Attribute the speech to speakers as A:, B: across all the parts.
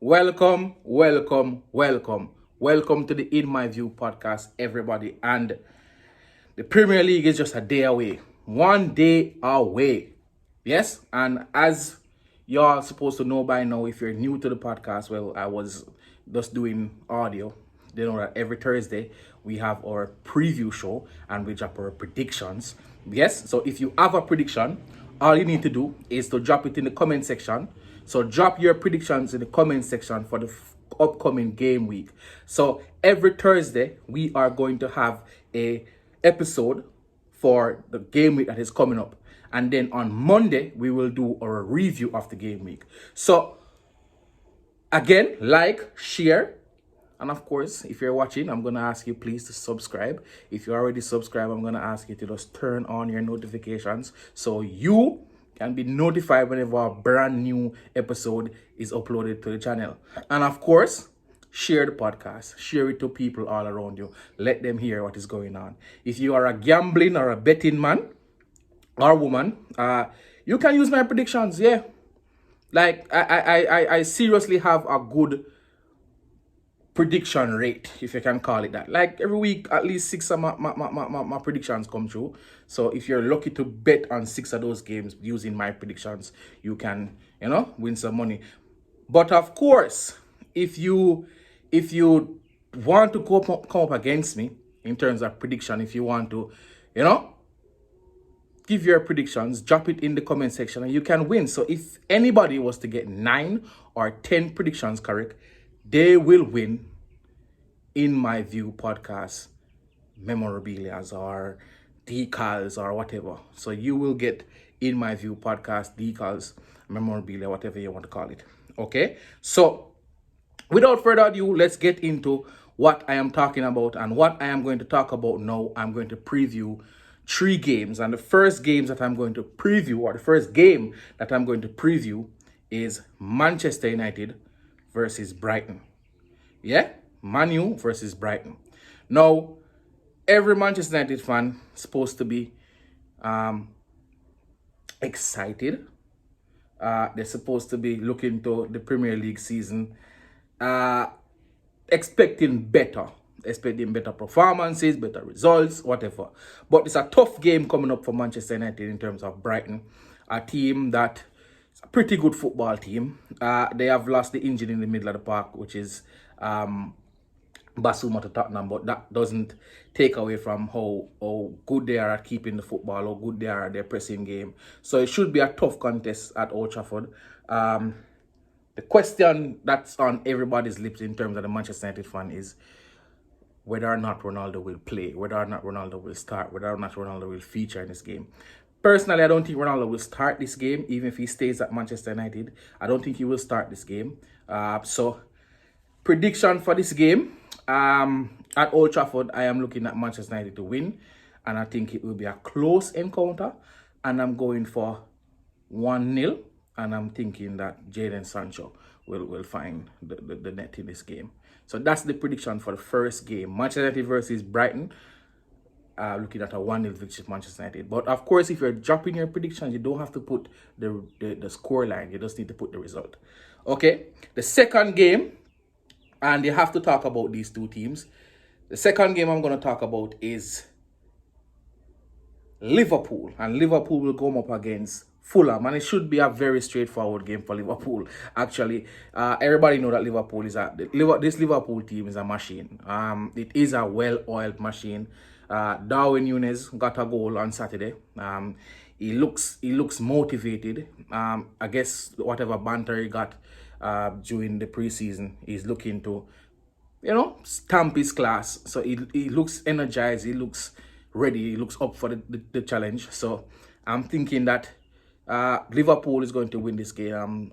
A: Welcome, welcome, welcome. Welcome to the In My View podcast, everybody. And the Premier League is just a day away. 1 day away. Yes? And as you're supposed to know by now, if you're new to the podcast, well, I was just doing audio. You know that every Thursday we have our preview show and we drop our predictions. Yes? So if you have a prediction, all you need to do is to drop it in the comment section. So drop your predictions in the comment section for the upcoming game week. So every Thursday we are going to have a episode for the game week that is coming up, and then on Monday we will do a review of the game week. So again, like, share, and of course, if you're watching, I'm going to ask you please to subscribe. If you already subscribed, I'm going to ask you to just turn on your notifications so you can be notified whenever a brand new episode is uploaded to the channel. And of course, share the podcast. Share it to people all around you. Let them hear what is going on. If you are a gambling or a betting man or woman, you can use my predictions. Yeah. Like, I seriously have a good prediction rate, if you can call it that. Like every week, at least 6 of my predictions come true. So if you're lucky to bet on 6 of those games using my predictions, you can, win some money. But of course, if you want to come up against me in terms of prediction, if you want to, give your predictions, drop it in the comment section and you can win. So if anybody was to get 9 or 10 predictions correct, they will win In My View podcast memorabilia or decals or whatever. So you will get In My View podcast decals, memorabilia, whatever you want to call it. Okay? So without further ado, let's get into what I am talking about. And what I am going to talk about now, I'm going to preview 3 games. And the first games that I'm going to preview, or the first game that I'm going to preview, is Manchester United versus Brighton. Yeah? Man U versus Brighton. Now, every Manchester United fan is supposed to be excited. They're supposed to be looking to the Premier League season, expecting better performances, better results, whatever. But it's a tough game coming up for Manchester United in terms of Brighton, a team that is a pretty good football team. They have lost the engine in the middle of the park, which is Basuma to Tottenham, but that doesn't take away from how good they are at keeping the football, how good they are at their pressing game. So it should be a tough contest at Old Trafford. The question that's on everybody's lips in terms of the Manchester United fan is whether or not Ronaldo will play, whether or not Ronaldo will start, whether or not Ronaldo will feature in this game. Personally, I don't think Ronaldo will start this game, even if he stays at Manchester United. I don't think he will start this game. So, prediction for this game, at Old Trafford, I am looking at Manchester United to win. And I think it will be a close encounter. And I'm going for 1-0. And I'm thinking that Jadon Sancho will find the net in this game. So that's the prediction for the first game. Manchester United versus Brighton. Looking at a 1-0 victory for Manchester United. But of course, if you're dropping your predictions, you don't have to put the score line. You just need to put the result. Okay? The second game, and you have to talk about these two teams. The second game I'm going to talk about is Liverpool. And Liverpool will come up against Fulham, and it should be a very straightforward game for Liverpool. Actually, everybody know that this Liverpool team is a machine. It is a well-oiled machine. Darwin Núñez got a goal on Saturday. He looks motivated. I guess whatever banter he got during the preseason, he's looking to, stamp his class. So he looks energized. He looks ready. He looks up for the challenge. So I'm thinking that Liverpool is going to win this game.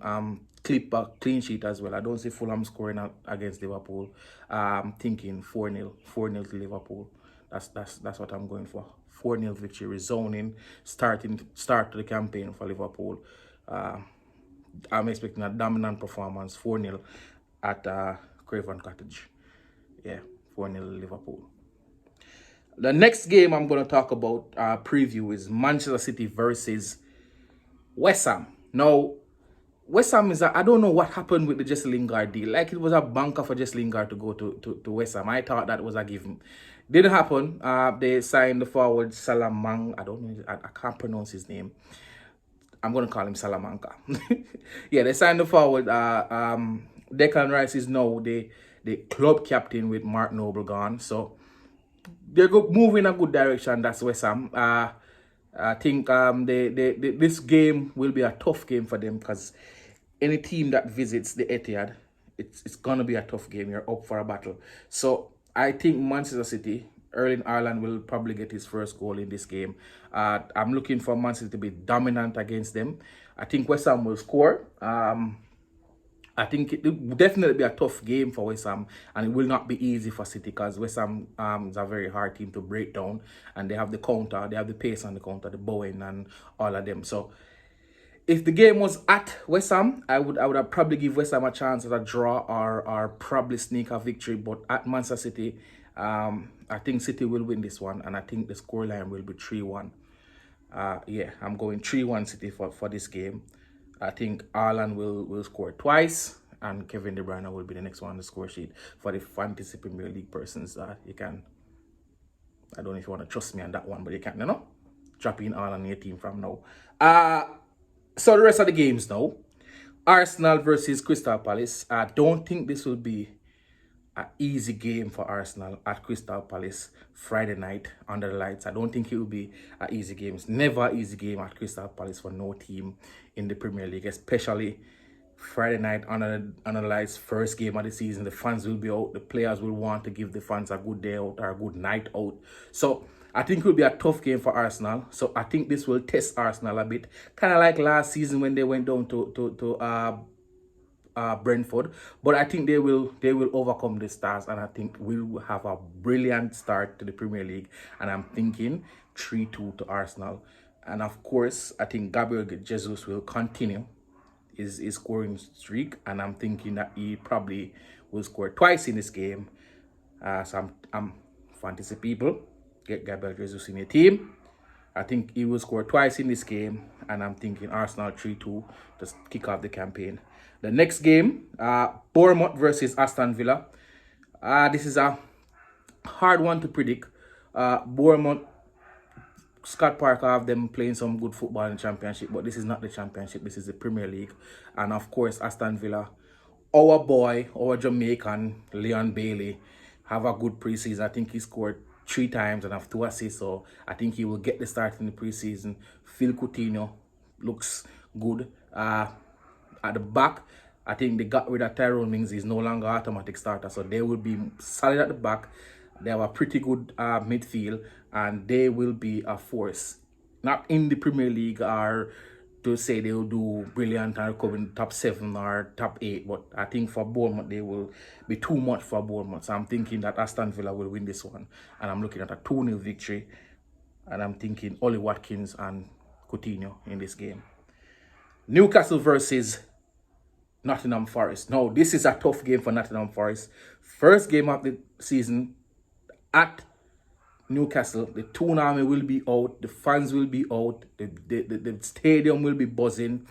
A: Clip a clean sheet as well. I don't see Fulham scoring against Liverpool. I'm thinking 4-0 to Liverpool. That's what I'm going for. 4-0 victory, resounding start to the campaign for Liverpool. I'm expecting a dominant performance, 4-0 at Craven Cottage. Yeah, 4-0 Liverpool. The next game I'm going to talk about, preview, is Manchester City versus West Ham. Now, West Ham I don't know what happened with the Jesse Lingard deal. Like, it was a banker for Jesse Lingard to go to West Ham. I thought that was a given. Didn't happen. They signed the forward Salamang. I don't know. I can't pronounce his name. I'm going to call him Salamanca. Yeah, they signed the forward. Declan Rice is now the club captain with Mark Noble gone. So they're moving in a good direction. That's West Ham. I think this game will be a tough game for them, because any team that visits the Etihad, it's gonna be a tough game. You're up for a battle. So I think Manchester City, Erling Haaland will probably get his first goal in this game. I'm looking for Man City to be dominant against them. I think West Ham will score. I think it will definitely be a tough game for West Ham, and it will not be easy for City, because West Ham is a very hard team to break down, and they have the counter, they have the pace on the counter, the Bowen and all of them. So if the game was at West Ham, I would have probably give West Ham a chance at a draw, or probably sneak a victory. But at Manchester City, I think City will win this one, and I think the scoreline will be 3-1. Yeah, I'm going 3-1 City for this game. I think Haaland will score twice, and Kevin De Bruyne will be the next one on the score sheet. For the Fantasy Premier League persons, you can, I don't know if you want to trust me on that one, but you can, drop in Haaland in your team from now. So the rest of the games now. Arsenal versus Crystal Palace. I don't think this will be an easy game for Arsenal at Crystal Palace Friday night under the lights. I don't think it will be an easy game. It's never an easy game at Crystal Palace for no team in the Premier League, especially Friday night under the lights, first game of the season. The fans will be out. The players will want to give the fans a good day out or a good night out. So I think it will be a tough game for Arsenal. So I think this will test Arsenal a bit, kind of like last season when they went down to Brentford. But I think they will overcome the Stars, and I think we'll have a brilliant start to the Premier League. And I'm thinking 3-2 to Arsenal. And of course, I think Gabriel Jesus will continue his scoring streak, and I'm thinking that he probably will score twice in this game. So I'm fantasy people, get Gabriel Jesus in your team. I think he will score twice in this game, and I'm thinking Arsenal 3-2 to kick off the campaign. The next game, Bournemouth versus Aston Villa. This is a hard one to predict. Bournemouth, Scott Parker have them playing some good football in the Championship, but this is not the Championship, this is the Premier League. And of course, Aston Villa, our boy, our Jamaican, Leon Bailey, have a good preseason. I think he scored 3 times and have 2 assists, so I think he will get the start in the preseason. Phil Coutinho looks good. At the back, I think they got rid of Tyrone Mings. He's no longer automatic starter, so they will be solid at the back. They have a pretty good midfield, and they will be a force. Not in the Premier League or to say they will do brilliant and come in top 7 or top 8, but I think for Bournemouth, they will be too much for Bournemouth. So I'm thinking that Aston Villa will win this one, and I'm looking at a 2-0 victory, and I'm thinking Ollie Watkins and Coutinho in this game. Newcastle versus Nottingham Forest. Now, this is a tough game for Nottingham Forest. First game of the season at Newcastle. The Toon Army will be out. The fans will be out. The stadium will be buzzing.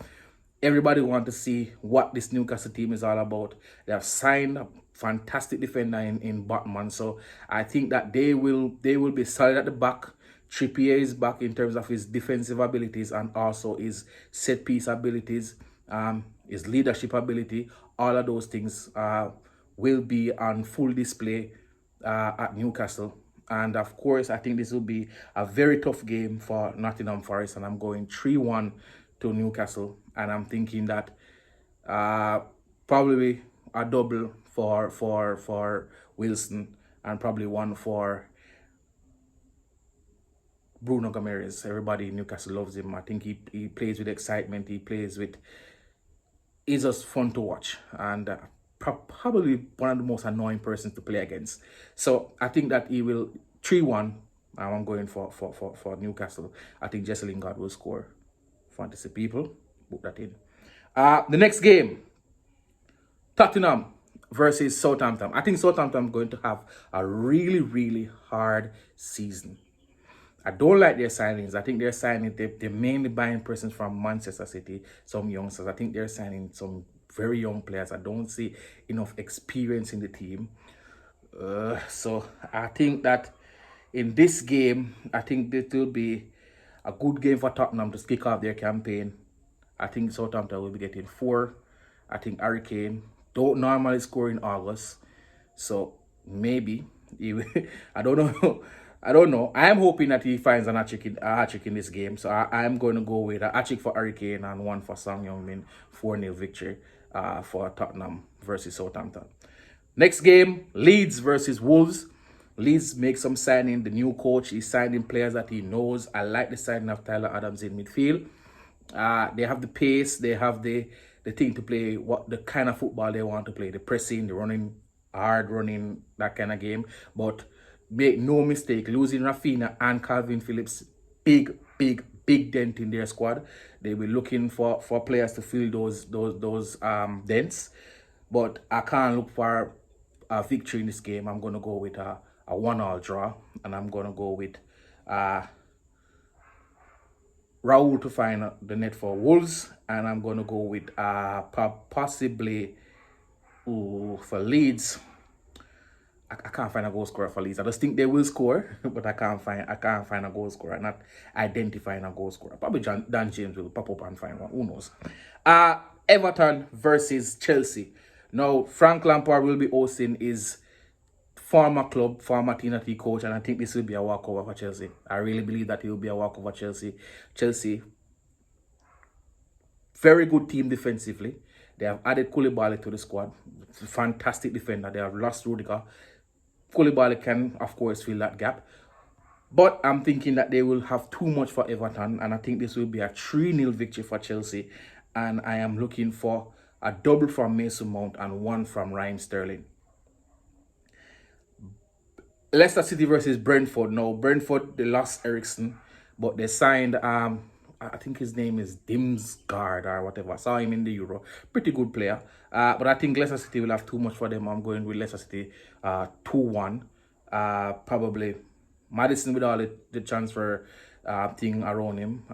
A: Everybody want to see what this Newcastle team is all about. They have signed a fantastic defender in Batman. So I think that they will be solid at the back. Trippier is back in terms of his defensive abilities and also his set piece abilities. His leadership ability, all of those things will be on full display at Newcastle. And of course, I think this will be a very tough game for Nottingham Forest, and I'm going 3-1 to Newcastle. And I'm thinking that probably a double for Wilson, and probably one for Bruno Gomes. Everybody in Newcastle loves him. I think he plays with excitement. He plays with... He's just fun to watch, and probably one of the most annoying persons to play against. So I think that he will 3-1. I'm going for Newcastle. I think Jesse Lingard will score. Fantasy people, book that in. The next game, Tottenham versus Southampton. I think Southampton is going to have a really, really hard season. I don't like their signings. I think they're signing, they're mainly buying persons from Manchester City, some youngsters. I think they're signing some very young players. I don't see enough experience in the team. So I think that in this game, I think this will be a good game for Tottenham to kick off their campaign. I think Southampton will be getting 4. I think Hurricane don't normally score in August. So maybe I don't know. I don't know. I am hoping that he finds a hat-trick in this game. So I am going to go with a hat-trick for Hurricane and 1 for Song Heung-min. 4-0 victory for Tottenham versus Southampton. Next game, Leeds versus Wolves. Leeds make some signing. The new coach is signing players that he knows. I like the signing of Tyler Adams in midfield. They have the pace. They have the thing to play what the kind of football they want to play. The pressing, the running, hard running, that kind of game. But make no mistake, losing Rafinha and Calvin Phillips, big dent in their squad. They will looking for players to fill those dents. But I can't look for a victory in this game. I'm going to go with a 1-1 draw. And I'm going to go with Raul to find the net for Wolves. And I'm going to go with possibly for Leeds. I can't find a goal scorer for Leeds. I just think they will score, but I can't find a goal scorer. I'm not identifying a goal scorer. Probably Dan James will pop up and find one. Who knows? Everton versus Chelsea. Now, Frank Lampard will be hosting his former club, former team that he coach, and I think this will be a walkover for Chelsea. I really believe that it will be a walkover for Chelsea. Chelsea, very good team defensively. They have added Koulibaly to the squad. Fantastic defender. They have lost Rudiger. Koulibaly can, of course, fill that gap. But I'm thinking that they will have too much for Everton, and I think this will be a 3-0 victory for Chelsea. And I am looking for a double from Mason Mount and 1 from Raheem Sterling. Leicester City versus Brentford. Now, Brentford, they lost Ericsson, but they signed, I think his name is Dimsgaard or whatever. I saw him in the Euro. Pretty good player. But I think Leicester City will have too much for them. I'm going with Leicester City 2-1. Probably Maddison with all the transfer thing around him.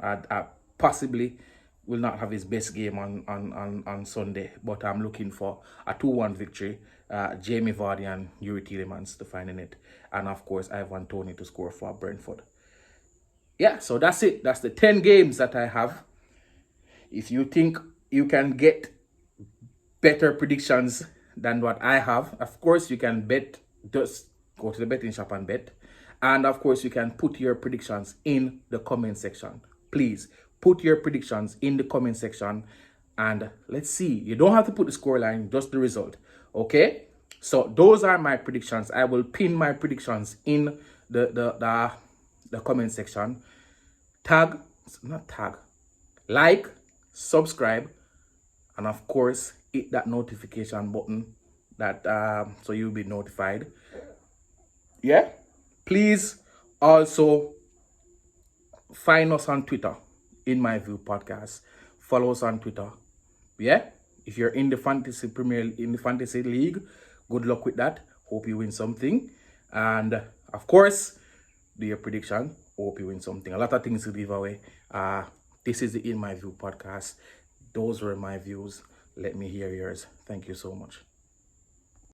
A: Possibly will not have his best game on Sunday. But I'm looking for a 2-1 victory. Jamie Vardy and Yuri Tielemans to find in it. And of course, Ivan Toney to score for Brentford. Yeah, so that's it. That's the 10 games that I have. If you think you can get better predictions than what I have, of course, you can bet. Just go to the betting shop and bet. And of course, you can put your predictions in the comment section. Please put your predictions in the comment section. And let's see. You don't have to put the scoreline, just the result. Okay? So those are my predictions. I will pin my predictions in the comment section. Like, subscribe, and of course hit that notification button that so you'll be notified. Yeah, please also find us on Twitter, In My View Podcast. Follow us on Twitter. Yeah, if you're in the fantasy league, good luck with that. Hope you win something. And of course, do your prediction. Hope you win something. A lot of things to give away. This is the In My View podcast. Those were my views. Let me hear yours. Thank you so much.